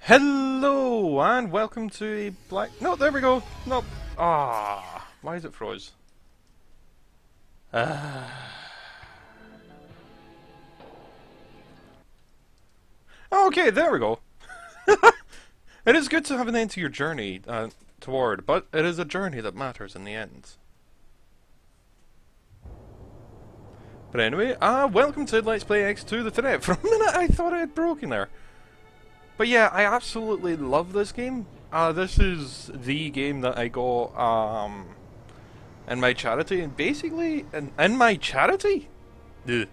Hello and welcome to a black. No, there we go. No. Why is it froze? Okay, there we go. It is good to have an end to your journey toward, but it is a journey that matters in the end. But anyway, welcome to Let's Play X2 the Threat. For a minute I thought it had broken there. But yeah, I absolutely love this game. This is the game that I got in my charity, and basically in my charity, in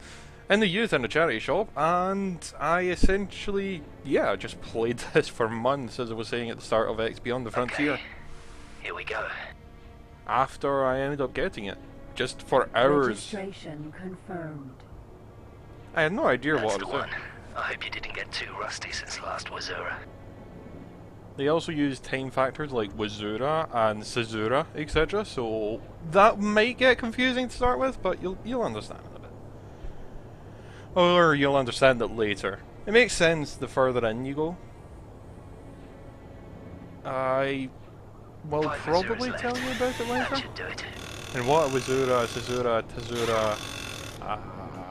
the youth in the charity shop, and I essentially, yeah, just played this for months, as I was saying at the start of X Beyond the Frontier. Okay, here we go. After I ended up getting it, just for hours. Registration confirmed. I had no idea That's what I the was one. doing. I hope you didn't get too rusty since last Wazura. They also use time factors like Wazura and Caesura, etc. So that might get confusing to start with, but you'll understand it a bit, or you'll understand it later. It makes sense the further in you go. I will Five probably Wazuras tell left. you about it later. That should do it. And what Wazura, Caesura, Tazura,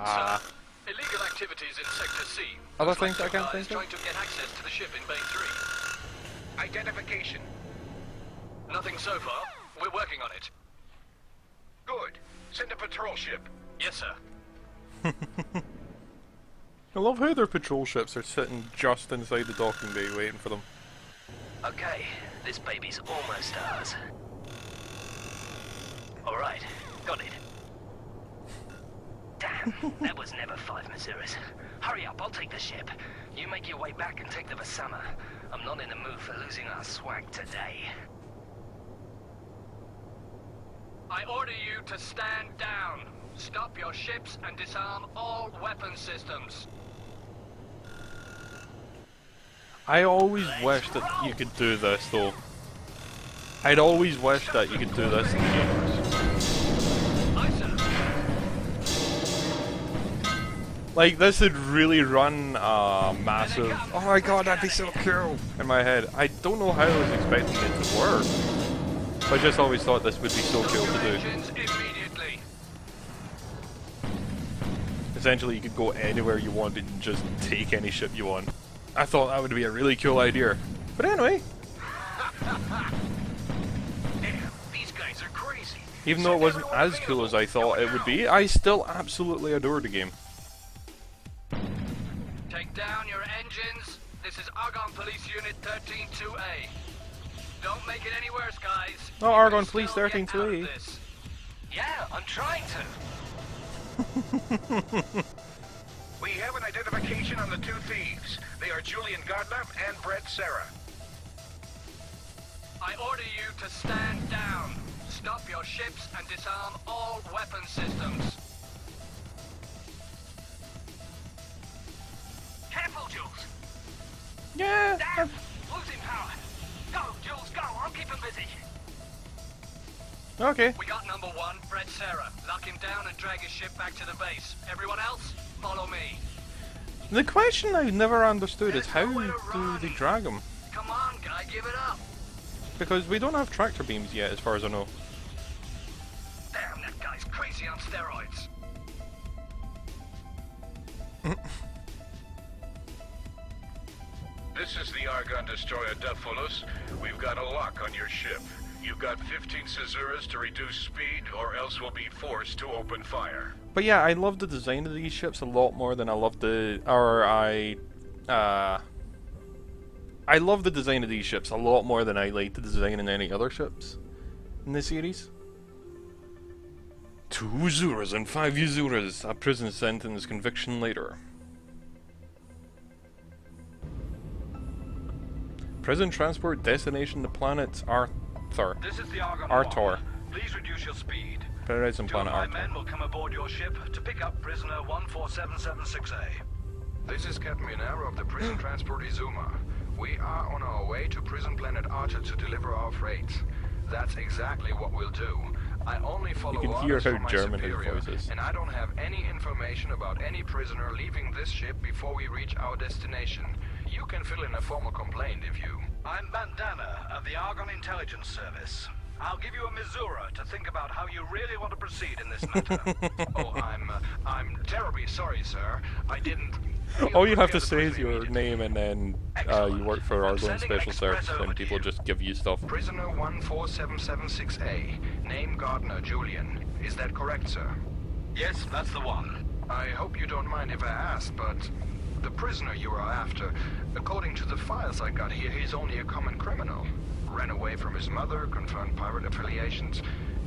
Sir, illegal activities in Sector C. other Looks things I like can't Sokar is think of. trying to get access to the ship in Bay 3. Identification. Nothing so far. We're working on it. Good. Send a patrol ship. Yes, sir. I love how their patrol ships are sitting just inside the docking bay waiting for them. Okay, this baby's almost ours. Alright, got it. Damn, that was never 5 Mazuras. Hurry up, I'll take the ship. You make your way back and take the Vasama. I'm not in the mood for losing our swag today. I order you to stand down. Stop your ships and disarm all weapon systems. I always wish that you could do this though. I'd always wish that you could do this in the universe. Aye, sir. Like, this would really run a massive, oh my god, that'd be so cool, in my head. I don't know how I was expecting it to work, but I just always thought this would be so cool to do. Engines immediately. Essentially, you could go anywhere you wanted and just take any ship you want. I thought that would be a really cool idea. But anyway, Damn, these guys are crazy. even though it wasn't as cool as I thought it would be, I still absolutely adored the game. Take down your engines. This is Argonne Police Unit 13-2A. Don't make it any worse, guys. Oh, You Argonne can Police still get 13-2A. out of this. Yeah, I'm trying to. We have an identification on the two thieves. They are Julian Gardner and Brett Serra. I order you to stand down. Stop your ships and disarm all weapon systems. Careful, Jules. Yeah. Damn, losing power. Go, Jules, go. I'll keep him busy. Okay. We got number one, Brett Serra. Lock him down and drag his ship back to the base. Everyone else, follow me. The question I've never understood is how do they drag them? Come on, guy, give it up. Because we don't have tractor beams yet, as far as I know. Damn, that guy's crazy on steroids. This is the Argonne destroyer Duffulus. We've got a lock on your ship. You've got 15 Caesuras to reduce speed, or else we'll be forced to open fire. But yeah, I love the design of these ships a lot more than I love I love the design of these ships a lot more than I like the design in any other ships in the series. 2 Uzuras and 5 Uzuras, a prison sentence conviction later. Prison transport destination the planet Arthur. This is the Argonne Artor. 1. Please reduce your speed. Paradise on Two of planet my Arthur. men will come aboard your ship to pick up prisoner 14776A. This is Captain Minero of the prison transport Izuma. We are on our way to prison planet Archer to deliver our freight. That's exactly what we'll do. I only follow can hear orders how from my German his superior, voice is. and I don't have any information about any prisoner leaving this ship before we reach our destination. You can fill in a formal complaint if you... I'm Bandana of the Argon Intelligence Service. I'll give you a Missoura to think about how you really want to proceed in this matter. Oh, I'm terribly sorry, sir. I didn't... All you have to prepare the say is prisoner your immediately. name, and then you work for Argon Special Services, and people just give you stuff. Prisoner 14776A. Name Gardner Julian. Is that correct, sir? Yes, that's the one. I hope you don't mind if I ask, but the prisoner you are after, according to the files I got here, he's only a common criminal. Ran away from his mother, confirmed pirate affiliations.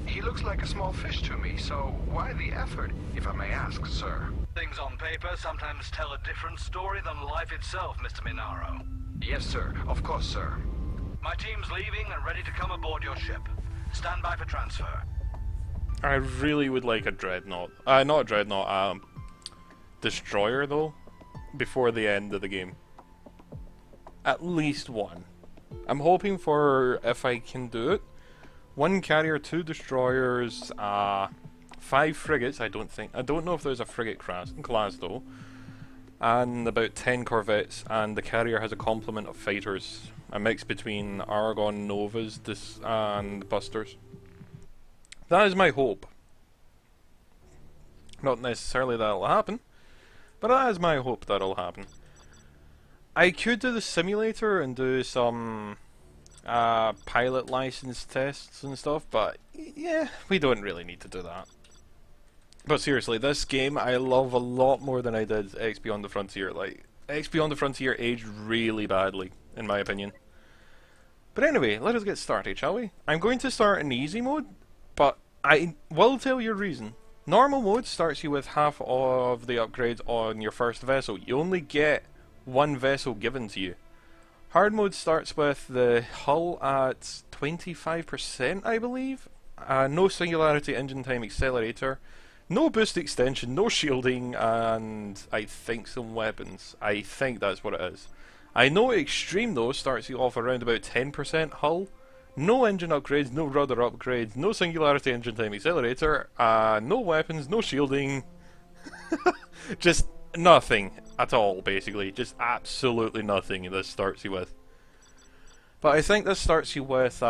He looks like a small fish to me, so why the effort, if I may ask, sir? Things on paper sometimes tell a different story than life itself, Mr. Minaro. Yes, sir. Of course, sir. My team's leaving and ready to come aboard your ship. Stand by for transfer. I really would like a dreadnought. Not a dreadnought, destroyer though, before the end of the game. At least one. I'm hoping for, if I can do it, 1 carrier, 2 destroyers, 5 frigates. I don't know if there's a frigate class though, and about 10 corvettes, and the carrier has a complement of fighters, a mix between Argon Novas and Busters. That is my hope. Not necessarily that'll happen, but that is my hope that'll happen. I could do the simulator and do some pilot license tests and stuff, but yeah, we don't really need to do that. But seriously, this game I love a lot more than I did X Beyond the Frontier. Like, X Beyond the Frontier aged really badly, in my opinion. But anyway, let us get started, shall we? I'm going to start in easy mode, but I will tell you a reason. Normal mode starts you with half of the upgrades on your first vessel. You only get 1 vessel given to you. Hard mode starts with the hull at 25%, I believe. No singularity engine time accelerator. No boost extension, no shielding, and I think some weapons. I think that's what it is. I know Extreme though starts you off around about 10% hull. No engine upgrades, no rudder upgrades, no singularity engine time accelerator, no weapons, no shielding. Just nothing at all, basically. Just absolutely nothing this starts you with. But I think this starts you with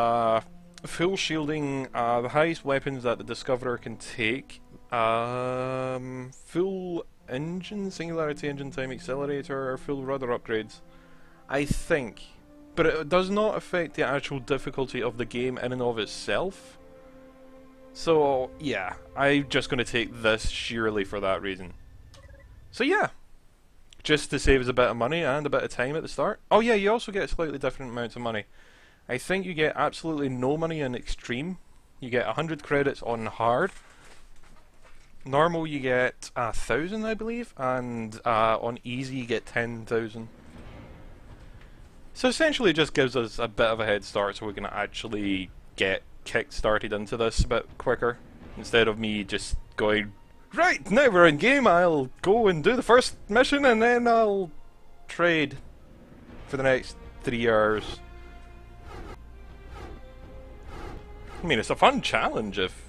full shielding, the highest weapons that the Discoverer can take, full engine, singularity engine time accelerator, full rudder upgrades. I think. But it does not affect the actual difficulty of the game in and of itself. So, yeah, I'm just going to take this sheerly for that reason. So yeah, just to save us a bit of money and a bit of time at the start. Oh yeah, you also get slightly different amounts of money. I think you get absolutely no money in Extreme. You get 100 credits on Hard. Normal you get 1,000, I believe, and on Easy you get 10,000. So essentially it just gives us a bit of a head start so we can actually get kick-started into this a bit quicker, instead of me just going, right, now we're in game, I'll go and do the first mission and then I'll trade for the next 3 hours. I mean, it's a fun challenge if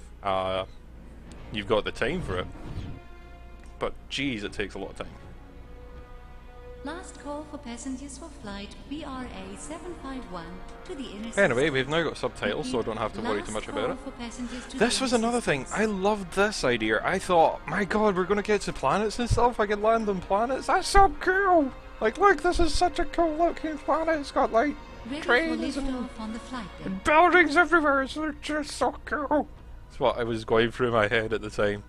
you've got the time for it, but geez, it takes a lot of time. Last call for passengers for flight BRA 751 to the inner Anyway, system. we've now got subtitles, so I don't have to worry too much about it. Last call for passengers to This the was inner another thing. systems. I loved this idea. I thought, my god, we're going to get to planets and stuff. I can land on planets. That's so cool. Like, look, this is such a cool looking planet. It's got, like, Ready for trains and liftoff on the flight deck. buildings everywhere. So they're just so cool. That's what I was going through my head at the time.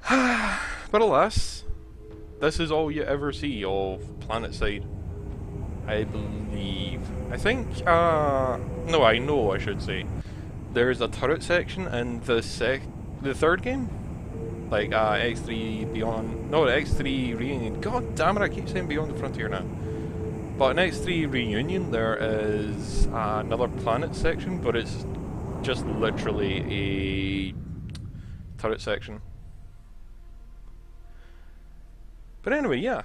But alas, this is all you ever see of PlanetSide, I believe. I think, no, I know, I should say. There's a turret section in the third game? Like, X3 Beyond, no, X3 Reunion. God damn it, I keep saying Beyond the Frontier now. But in X3 Reunion, there is another planet section, but it's just literally a turret section. But anyway, yeah.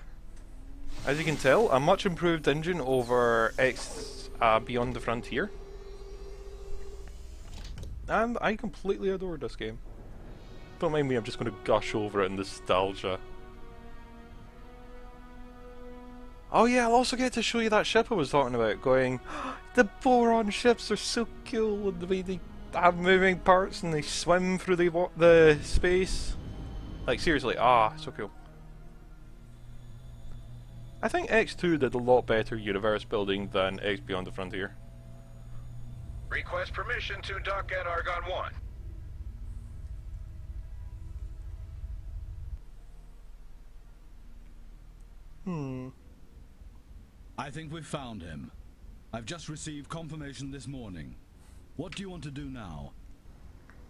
As you can tell, a much improved engine over X Beyond the Frontier. And I completely adore this game. Don't mind me, I'm just going to gush over it in nostalgia. Oh yeah, I'll also get to show you that ship I was talking about, going, the Boron ships are so cool, and the way they have moving parts and they swim through the space. Like seriously, so cool. I think X2 did a lot better universe building than X Beyond the Frontier. Request permission to dock at Argon 1. I think we've found him. I've just received confirmation this morning. What do you want to do now?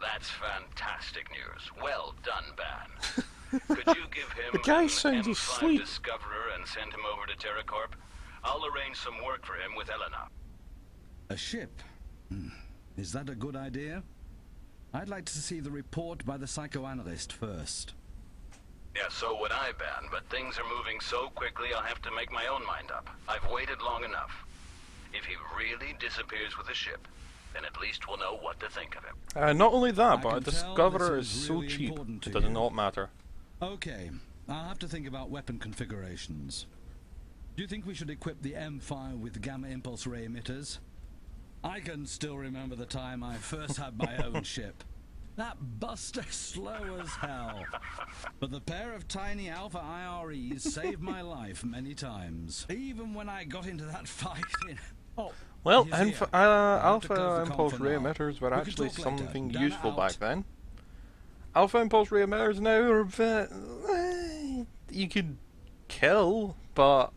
That's fantastic news. Well done, Ban. Could you give him The guy an sounds M5 asleep. Discoverer and send him over to TerraCorp? I'll arrange some work for him with Elena. A ship? Is that a good idea? I'd like to see the report by the psychoanalyst first. Yeah, so would I, Ban, but things are moving so quickly I'll have to make my own mind up. I've waited long enough. If he really disappears with the ship, then at least we'll know what to think of him. Not only that, I but a can tell Discoverer this is is so really cheap, important it to does you. not matter. Okay, I'll have to think about weapon configurations. Do you think we should equip the M5 with gamma impulse ray emitters? I can still remember the time I first had my own ship. That buster slow as hell. But the pair of tiny Alpha IREs saved my life many times. Even when I got into that fight in... Oh, Well, he's here. I have to Alpha close the Impulse com for Ray now. emitters were We can actually talk later. something Done useful out. back then. Alpha Impulse Ray emitters now are a bit... you could kill, but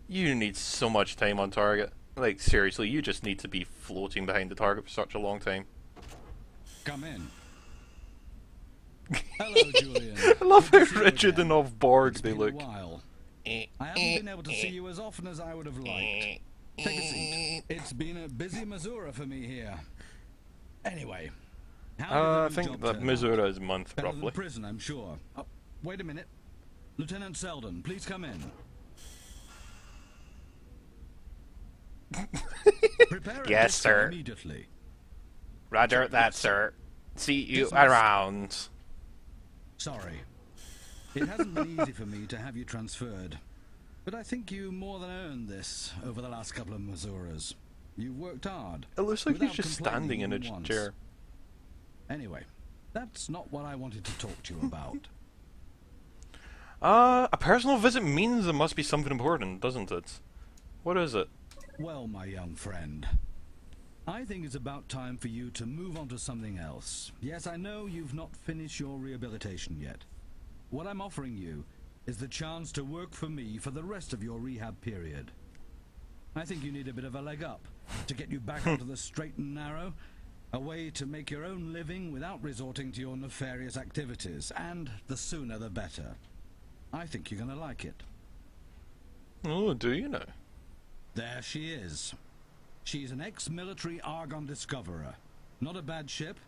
you need so much time on target. Like, seriously, you just need to be floating behind the target for such a long time. Come in. Hello, Julian. I love Good how to see you rigid again. and off board It's they been look. a while. I haven't been able to see you as often as I would have liked. Take a seat. It's been a busy Missouri for me here. Anyway, how I did the new think job that turn out? Missouri is a month, Better than roughly. prison, I'm sure. Oh, wait a minute. Lieutenant Selden, please come in. Prepare a Yes, disco sir. Immediately. Roger that, sir. See you Dismissed. around. Sorry. It hasn't been easy for me to have you transferred. But I think you more than earned this over the last couple of Masuras. You've worked hard. It looks like he's without just complaining standing in a even once. chair. Anyway, that's not what I wanted to talk to you about. A personal visit means there must be something important, doesn't it? What is it? Well, my young friend, I think it's about time for you to move on to something else. Yes, I know you've not finished your rehabilitation yet. What I'm offering you is the chance to work for me for the rest of your rehab period. I think you need a bit of a leg up to get you back onto the straight and narrow, a way to make your own living without resorting to your nefarious activities, and the sooner the better. I think you're going to like it. Oh, do you know? There she is. She's an ex-military Argon Discoverer. Not a bad ship,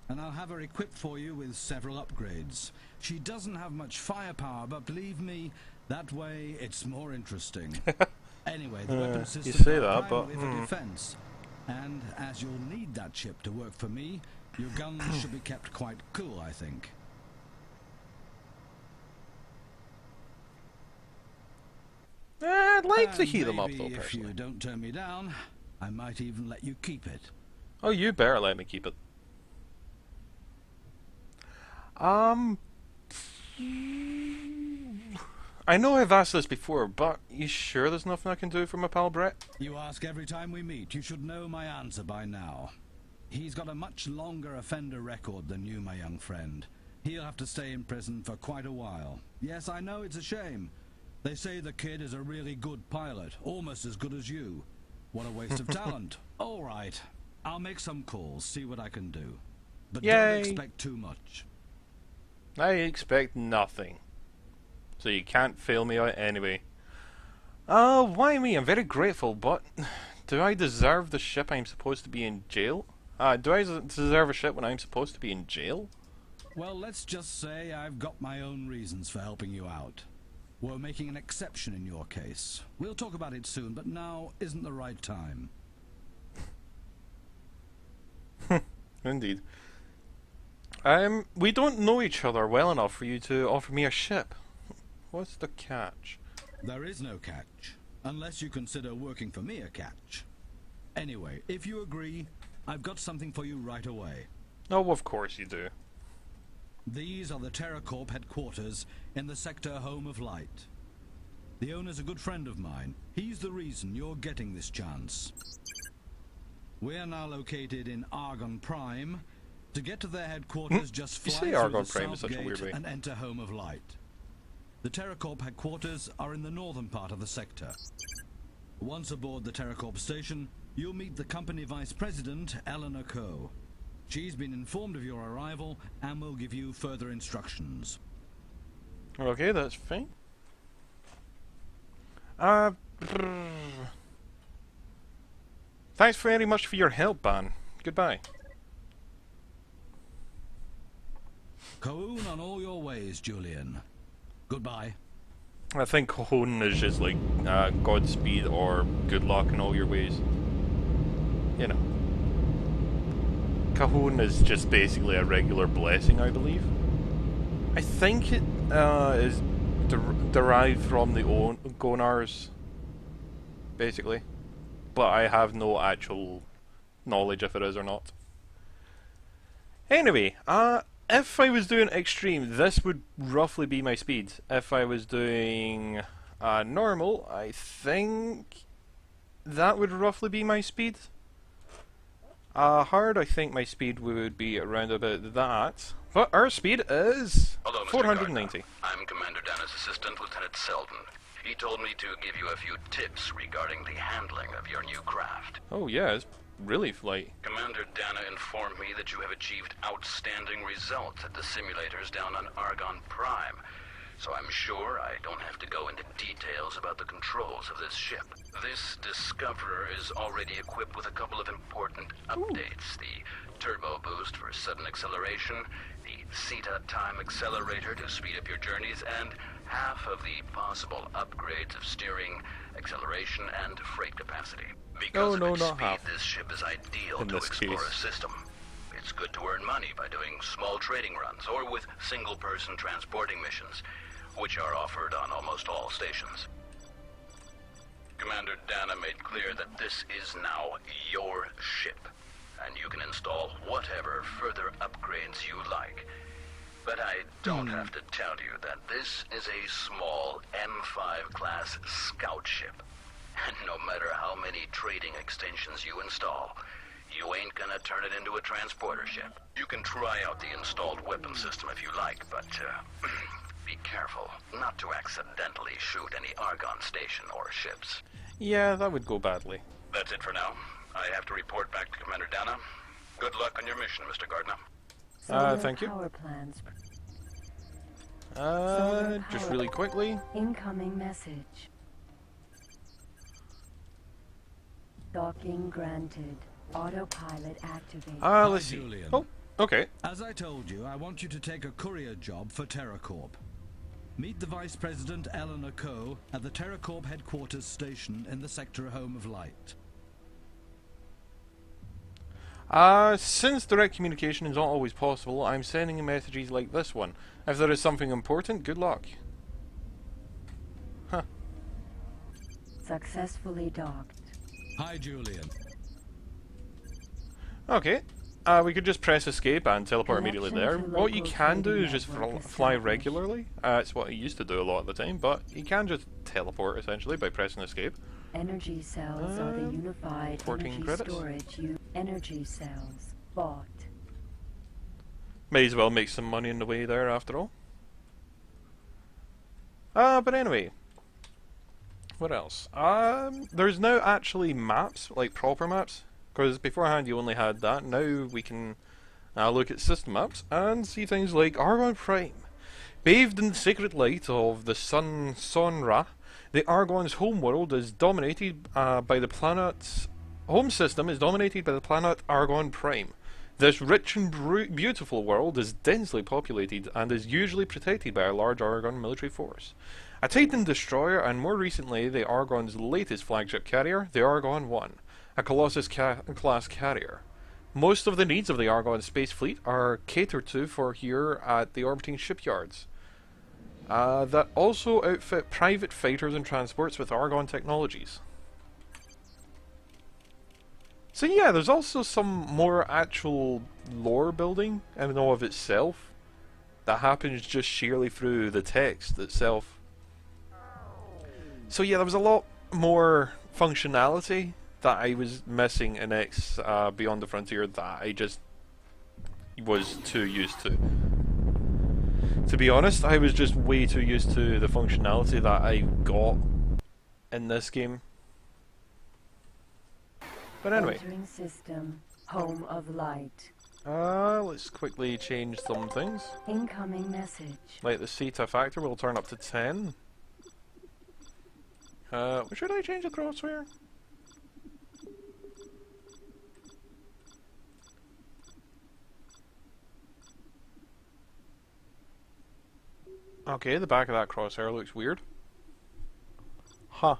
and I'll have her equipped for you with several upgrades. She doesn't have much firepower, but believe me, that way it's more interesting. Anyway, the weapon you systems say are that, but, primarily for defense. And as you'll need that ship to work for me, your guns should be kept quite cool, I think. I'd like to And heat them up, though, maybe if you personally. don't turn me down, I might even let you keep it. Oh, you better let me keep it. I know I've asked this before, but you sure there's nothing I can do for my pal Brett? You ask every time we meet. You should know my answer by now. He's got a much longer offender record than you, my young friend. He'll have to stay in prison for quite a while. Yes, I know it's a shame. They say the kid is a really good pilot, almost as good as you. What a waste of talent. All right, I'll make some calls, see what I can do. But Yay. don't expect too much. I expect nothing. So you can't fail me out anyway. Why me? I'm very grateful, but do I deserve the ship I'm supposed to be in jail? Do I deserve a ship when I'm supposed to be in jail? Well, let's just say I've got my own reasons for helping you out. We're making an exception in your case. We'll talk about it soon, but now isn't the right time. Indeed. We don't know each other well enough for you to offer me a ship. What's the catch? There is no catch. Unless you consider working for me a catch. Anyway, if you agree, I've got something for you right away. Oh, of course you do. These are the TerraCorp headquarters in the sector Home of Light. The owner's a good friend of mine. He's the reason you're getting this chance. We're now located in Argon Prime. To get to their headquarters, just You fly say through Argon the Prime is south such a weird gate way. and enter Home of Light. The TerraCorp headquarters are in the northern part of the sector. Once aboard the TerraCorp station, you'll meet the company vice president, Eleanor Coe. She's been informed of your arrival and will give you further instructions. Okay, that's fine. Thanks very much for your help, Ban. Goodbye. Coon on all your ways, Julian. Goodbye. I think Cahoon is just like Godspeed or good luck in all your ways. You know. Cahoon is just basically a regular blessing, I believe. I think it is derived from the Gonars, basically. But I have no actual knowledge if it is or not. Anyway, if I was doing extreme, this would roughly be my speed. If I was doing normal, I think that would roughly be my speed. Hard, I think my speed would be around about that. But our speed is Hello, Mr. 490. Gardner. I'm Commander Dana's assistant, Lieutenant Selden. He told me to give you a few tips regarding the handling of your new craft. Oh yeah, it's really light. Commander Dana informed me that you have achieved outstanding results at the simulators down on Argon Prime. So I'm sure I don't have to go into details about the controls of this ship. This Discoverer is already equipped with a couple of important updates. The turbo boost for sudden acceleration, the CETA time accelerator to speed up your journeys, and half of the possible upgrades of steering, acceleration, and freight capacity. Because no, of its not speed, half. this ship is ideal In to this explore case. a system. It's good to earn money by doing small trading runs or with single-person transporting missions, which are offered on almost all stations. Commander Dana made clear that this is now your ship, and you can install whatever further upgrades you like. But I don't have to tell you that this is a small M5 class scout ship. And no matter how many trading extensions you install, you ain't gonna turn it into a transporter ship. You can try out the installed weapon system if you like, but be careful not to accidentally shoot any Argon station or ships. Yeah, that would go badly. That's it for now. I have to report back to Commander Dana. Good luck on your mission, Mr. Gardner. Solar thank you. Power plans. Just really quickly. Incoming message. Docking granted. Autopilot activated. Let's see. Julian. Oh, okay. As I told you, I want you to take a courier job for TerraCorp. Meet the Vice President Eleanor Coe at the TerraCorp headquarters station in the sector Home of Light. Since direct communication is not always possible, I'm sending messages like this one. If there is something important, good luck. Huh. Successfully docked. Hi, Julian. Okay. We could just press escape and teleport immediately there. Connection to What you local can do trading is just network fly established. regularly. It's what I used to do a lot of the time, but you can just teleport essentially by pressing escape. Energy cells are the unified 14 energy credits. storage. Energy cells bought. May as well make some money in the way there after all. But anyway. What else? There's now actually maps, like proper maps. Because beforehand you only had that. Now we can look at system maps and see things like Argon Prime. Bathed in the sacred light of the sun Sonra, the Argon's home world is dominated by the planet's home system is dominated by the planet Argon Prime. This rich and beautiful world is densely populated and is usually protected by a large Argon military force. A Titan destroyer and more recently the Argon's latest flagship carrier, the Argon 1, a Colossus class carrier. Most of the needs of the Argon space fleet are catered to for here at the orbiting shipyards. that also outfit private fighters and transports with Argon technologies. So yeah, there's also some more actual lore building in and of itself that happens just sheerly through the text itself. So yeah, there was a lot more functionality that I was missing in X Beyond the Frontier that I just was too used to. To be honest, I was just way too used to the functionality that I got in this game. But anyway. Entering system. Home of light. Let's quickly change some things. Incoming message. Like the Theta factor will turn up to 10. Should I change the crosshair? Okay, the back of that crosshair looks weird. Huh.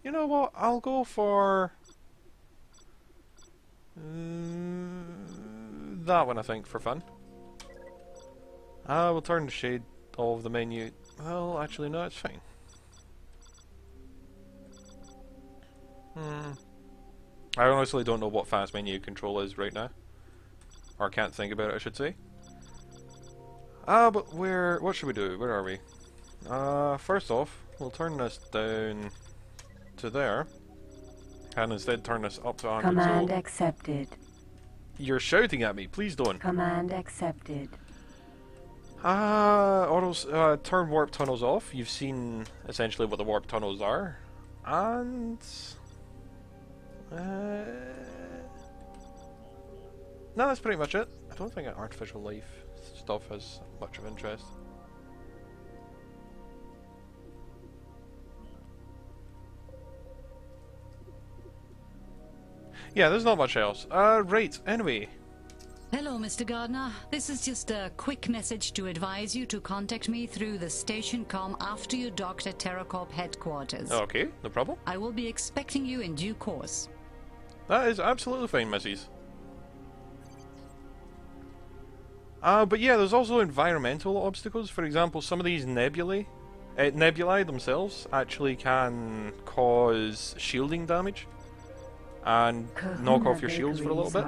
You know what? I'll go for that one, I think, for fun. We'll turn the shade of the menu. Well, actually, no, it's fine. I honestly don't know what fast menu control is right now. Or can't think about it, I should say. But what should we do? Where are we? First off, we'll turn this down to there. And instead turn this up to 100. Command accepted. You're shouting at me, please don't. Command accepted. Turn warp tunnels off. You've seen essentially what the warp tunnels are. And no, that's pretty much it. I don't think artificial life stuff has much of interest. Yeah, there's not much else. Right, anyway. Hello, Mr. Gardner. This is just a quick message to advise you to contact me through the station comm after you docked at TerraCorp headquarters. Okay, no problem. I will be expecting you in due course. That is absolutely fine, Mrs. But yeah, there's also environmental obstacles. For example, some of these nebulae themselves actually can cause shielding damage and knock off your shields for a little bit.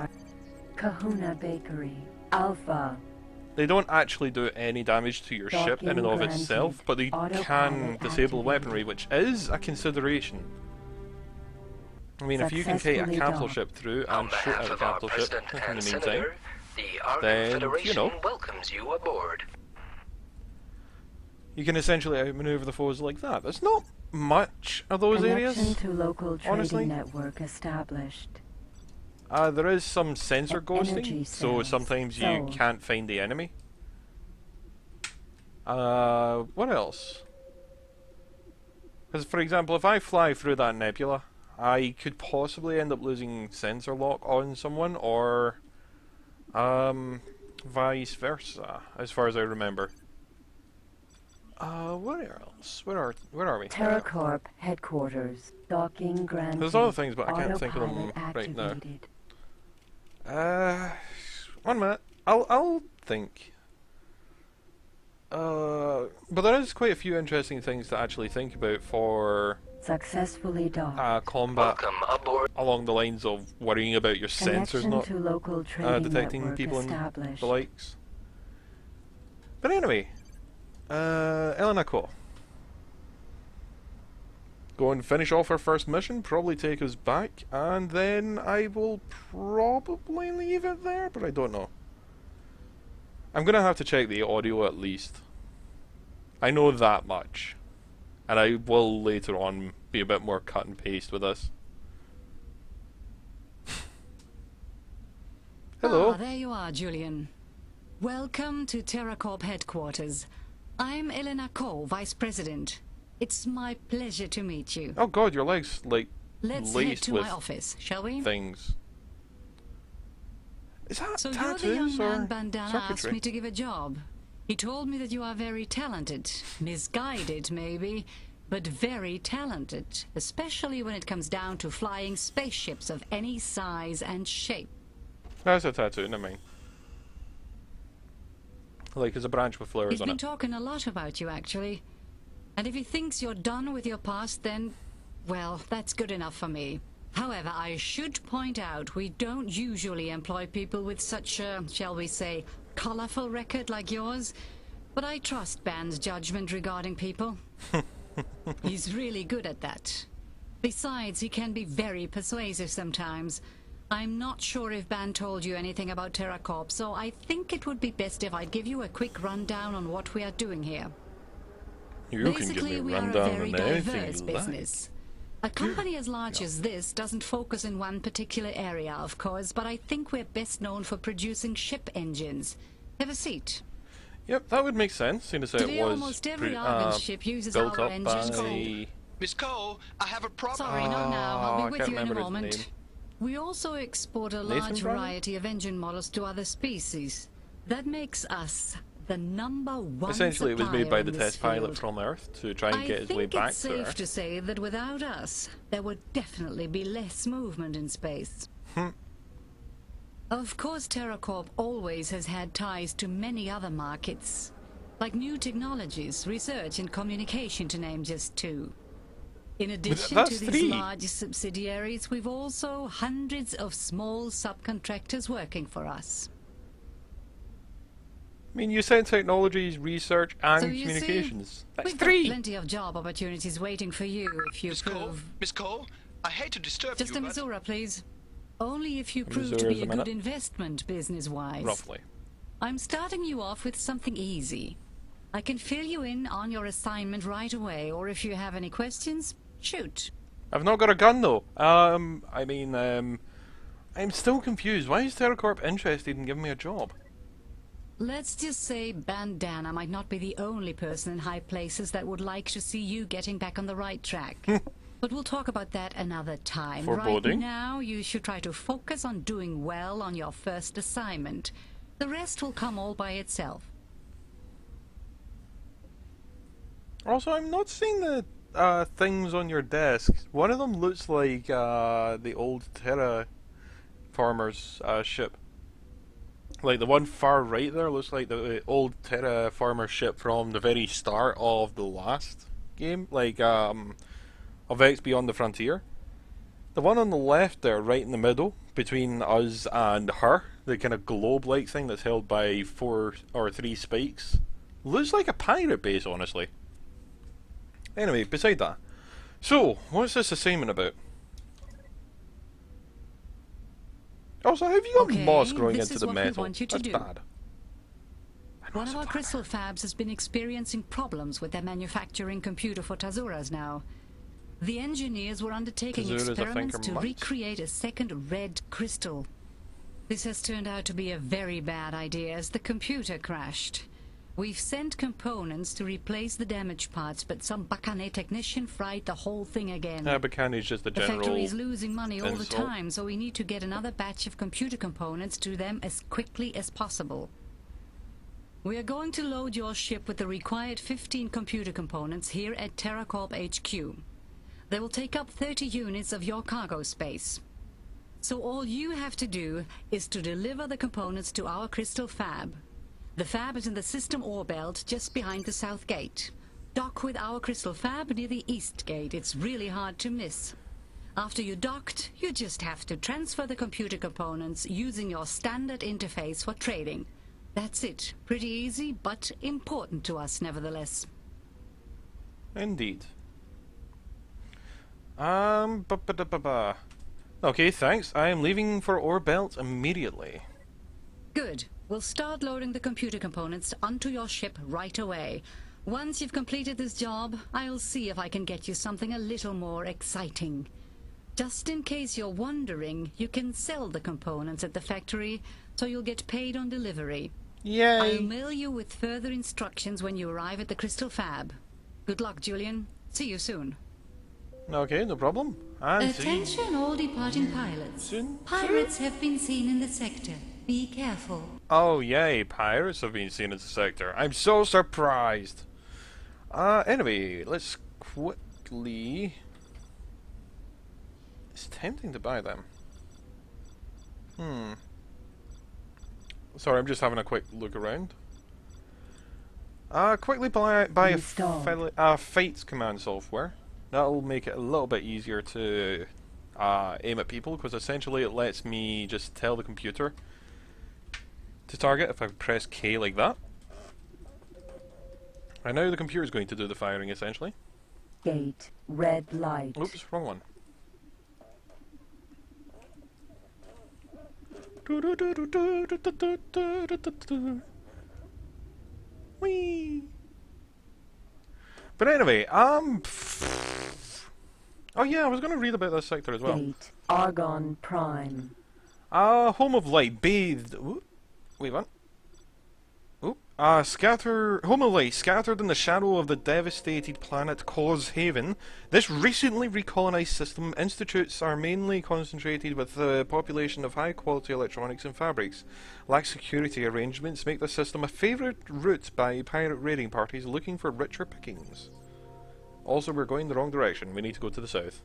Kahuna Bakery. Alpha. They don't actually do any damage to your ship in and of itself, but they can disable weaponry, which is a consideration. I mean, if you can take a capital ship through and shoot at a capital ship in the meantime, then, you know, welcomes you aboard. you can essentially outmaneuver the foes like that. There's not much of those areas, Connection to local trading honestly. network established. There is some sensor Energy ghosting, so cells sometimes you sold. can't find the enemy. What else? Because, for example, if I fly through that nebula, I could possibly end up losing sensor lock on someone, or vice versa, as far as I remember. Where else? Where are we? TerraCorp headquarters. Docking granted. There's other things, but I can't think of them Autopilot right now. activated. 1 minute. I'll think. But there is quite a few interesting things to actually think about for Successfully docked. combat Welcome aboard. along the lines of worrying about your sensors Connection not to local trading detecting network people and established. the likes. But anyway, Elena Cole. Go and finish off our first mission, probably take us back, and then I will probably leave it there, but I don't know. I'm gonna have to check the audio at least. I know that much. And I will later on be a bit more cut and paste with this. Hello. Ah, there you are, Julian. Welcome to TerraCorp headquarters. I'm Elena Cole, Vice President. It's my pleasure to meet you. Oh god, your leg's like Let's head laced to with my office, shall we? things. Is that So you're the tattoos young man or Bandana asked circuitry? me to give a job. He told me that you are very talented. Misguided, maybe, but very talented. Especially when it comes down to flying spaceships of any size and shape. That's a tattoo, never mind. Like as a branch with flowers He's on been it. talking a lot about you, actually. And if he thinks you're done with your past, then, well, that's good enough for me. However, I should point out we don't usually employ people with such a, shall we say, colorful record like yours. But I trust Ban's judgment regarding people. He's really good at that. Besides, he can be very persuasive sometimes. I'm not sure if Ban told you anything about TerraCorp, so I think it would be best if I'd give you a quick rundown on what we are doing here. You Basically, can we give me are a a rundown very on anything diverse you business. A company as large as this doesn't focus in one particular area, of course, but I think we're best known for producing ship engines. Have a seat. Yep, that would make sense, seeing as it Today, was almost every Argon ship uses built our up engines. by... Miss Cole, I have a problem. Sorry, not now. I'll I be with can't you in a remember his moment. name. We also export a Nathan large Brown? variety of engine models to other species. That makes us the #1 Essentially, it was made by supplier the in this test pilot field. from Earth to try and get his way I back think it's to safe Earth. to say that without us, there would definitely be less movement in space. Of course, TerraCorp always has had ties to many other markets, like new technologies, research and communication, to name just two. In addition that's to these 3. large subsidiaries, we've also hundreds of small subcontractors working for us. I mean, you said technologies, research, and So you see, communications. That's we've got 3! plenty of job opportunities waiting for you if you Miss Cole? prove... Miss Cole? I hate to disturb Just you, a but... Missoura, please. Only if you A prove to Missoura be is a a good minute. investment business-wise. Roughly. I'm starting you off with something easy. I can fill you in on your assignment right away, or if you have any questions, shoot. I've not got a gun though. I'm still confused. Why is TerraCorp interested in giving me a job? Let's just say Bandana might not be the only person in high places that would like to see you getting back on the right track. But we'll talk about that another time. Foreboding. Right now, you should try to focus on doing well on your first assignment. The rest will come all by itself. Also, I'm not seeing the things on your desk. One of them looks like the old Terraformers ship. Like the one far right there looks like the old Terraformer ship from the very start of the last game, like of X Beyond the Frontier. The one on the left there, right in the middle, between us and her, the kind of globe-like thing that's held by 4 or 3 spikes, looks like a pirate base, honestly. Anyway, beside that. So, what's this assignment about? Also, have you got Okay, moss growing this into is the what we metal? want you to That's do. bad. One of our crystal fabs has been experiencing problems with their manufacturing computer for Tazuras now. The engineers were undertaking Tazuras, I think, experiments are to mice. recreate a second red crystal. This has turned out to be a very bad idea as the computer crashed. We've sent components to replace the damaged parts, but some Bakane technician fried the whole thing again. Bacani's just the The general... factory is losing money all the insult. time, so we need to get another batch of computer components to them as quickly as possible. We are going to load your ship with the required 15 computer components here at TerraCorp HQ. They will take up 30 units of your cargo space. So all you have to do is to deliver the components to our crystal fab. The fab is in the system ore belt just behind the south gate. Dock with our crystal fab near the east gate. It's really hard to miss. After you're docked, you just have to transfer the computer components using your standard interface for trading. That's it. Pretty easy, but important to us nevertheless. Indeed. Okay, thanks. I am leaving for Ore Belt immediately. Good. We'll start loading the computer components onto your ship right away. Once you've completed this job, I'll see if I can get you something a little more exciting. Just in case you're wondering, you can sell the components at the factory, so you'll get paid on delivery. I'll Yay! mail you with further instructions when you arrive at the Crystal Fab. Good luck, Julian. See you soon. Okay, no problem. And see Attention all departing pilots. soon. Pirates have been seen in the sector. Be careful. Oh yay, pirates have been seen in the sector. I'm so surprised. Anyway, let's quickly... It's tempting to buy them. Sorry, I'm just having a quick look around. Quickly buy Installed. fights command software. That'll make it a little bit easier to aim at people, because essentially it lets me just tell the computer to target if I press K like that. And now the computer is going to do the firing, essentially. Gate. Red light. Oops, wrong one. Whee! But anyway, oh yeah, I was going to read about this sector as well. Gate. Argon Prime. Home of Light, bathed. Ooh, wait, what? Ooh. Home of Light, scattered in the shadow of the devastated planet Cause Haven. This recently recolonized system institutes are mainly concentrated with the population of high-quality electronics and fabrics. Lax security arrangements make the system a favorite route by pirate raiding parties looking for richer pickings. Also, we're going the wrong direction. We need to go to the south.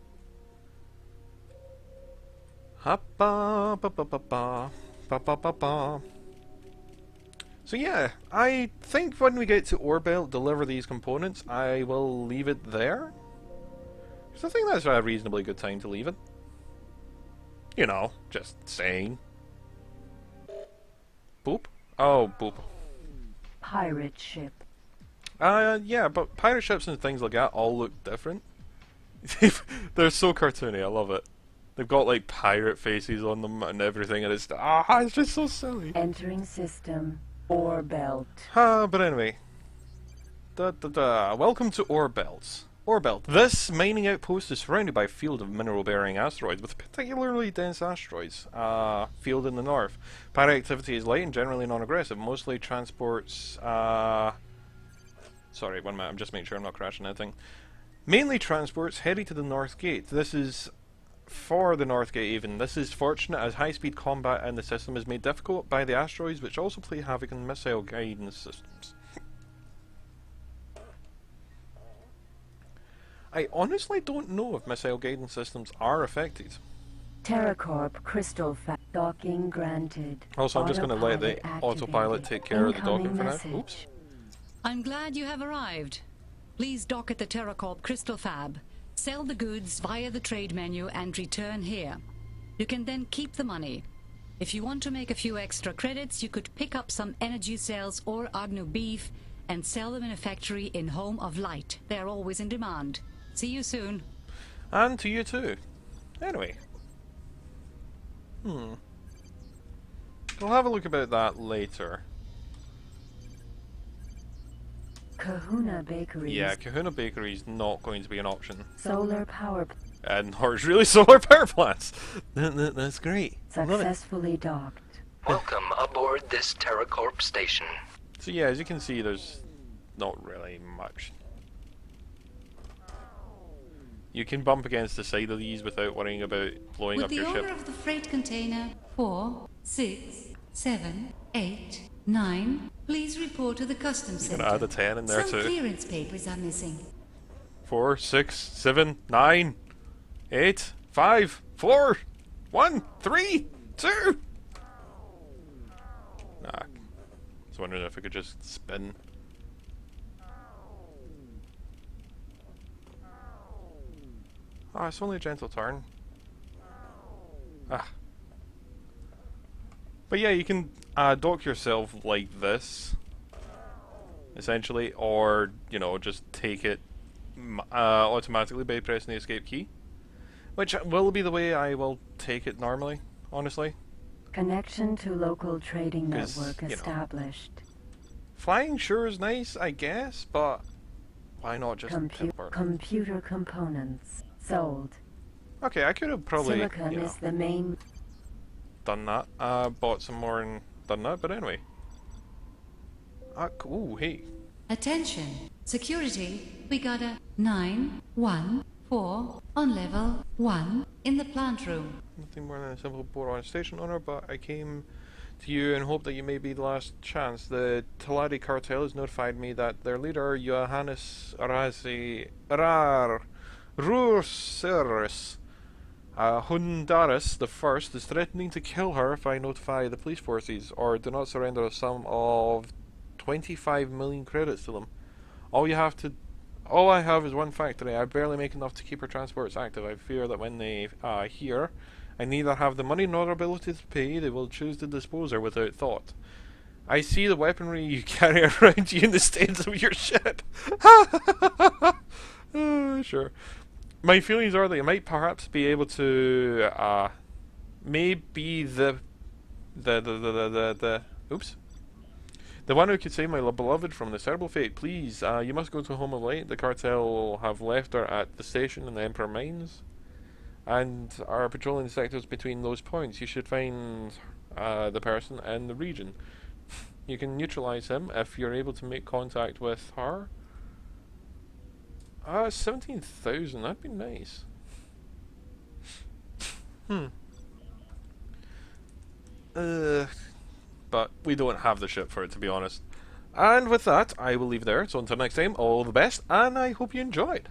Ha ba ba ba ba ba ba ba ba ba. So yeah, I think when we get to Orbelt, deliver these components, I will leave it there. Because I think that's a reasonably good time to leave it. You know, just saying. Boop? Oh, boop. Pirate ship. Yeah, but pirate ships and things like that all look different. They're so cartoony, I love it. They've got like pirate faces on them and everything, and it's just so silly. Entering system. Orbelt. But anyway. Welcome to Orbelt. Orbelt. This mining outpost is surrounded by a field of mineral-bearing asteroids, with particularly dense asteroids. Field in the north. Pirate activity is light and generally non-aggressive. Mostly transports. Sorry, 1 minute. I'm just making sure I'm not crashing anything. Mainly transports heading to the North Gate. This is for the North Gate even. This is fortunate as high-speed combat in the system is made difficult by the asteroids, which also play havoc on missile guidance systems. I honestly don't know if missile guidance systems are affected. TerraCorp Crystal docking granted. Also, I'm just going to let the autopilot take care of the docking for now. Oops. I'm glad you have arrived. Please dock at the TerraCorp Crystal Fab. Sell the goods via the trade menu and return here. You can then keep the money. If you want to make a few extra credits, you could pick up some energy cells or Agnew beef and sell them in a factory in Home of Light. They're always in demand. See you soon. And to you too. Anyway. We'll have a look about that later. Kahuna Bakeries. Yeah, Kahuna Bakery is not going to be an option. Solar power. And or it's really solar power plants. That's great. Successfully docked. Welcome aboard this TerraCorp station. So yeah, as you can see, there's not really much. You can bump against the side of these without worrying about blowing up your ship. With the order of the freight container 4, 6, 7, 8, 9, please report to the customs center. Gonna add a 10 in there Some too. clearance papers are missing. 4, 6, 7, 9, 8, 5, 4, 1, 3, 2. Nah. I was wondering if I could just spin. Oh, it's only a gentle turn. But yeah, you can dock yourself like this, essentially, or, you know, just take it automatically by pressing the escape key. Which will be the way I will take it normally, honestly. Connection to local trading 'Cause, network you know, established. Flying sure is nice, I guess, but why not just teleport? Computer components sold. Okay, I could have probably Silicon is the main. done that. Bought some more and done that, but anyway. Ooh, hey. Attention. Security. We got a 914 on level 1 in the plant room. Nothing more than a simple boron station owner, but I came to you and hope that you may be the last chance. The Taladi cartel has notified me that their leader, Johannes Rurserus Hundaris the First, is threatening to kill her if I notify the police forces or do not surrender a sum of 25 million credits to them. All I have is one factory. I barely make enough to keep our transports active. I fear that when they hear I neither have the money nor ability to pay, they will choose to dispose her without thought. I see the weaponry you carry around you in the stains of your ship. Sure. My feelings are that you might perhaps be able to, maybe the one who could save my beloved from this terrible fate. Please, you must go to Home of Light. The cartel have left her at the station in the Emperor Mines, and are patrolling the sectors between those points. You should find the person and the region. You can neutralize him if you're able to make contact with her. 17,000, that'd be nice. But we don't have the ship for it, to be honest. And with that, I will leave there. So until next time, all the best, and I hope you enjoyed.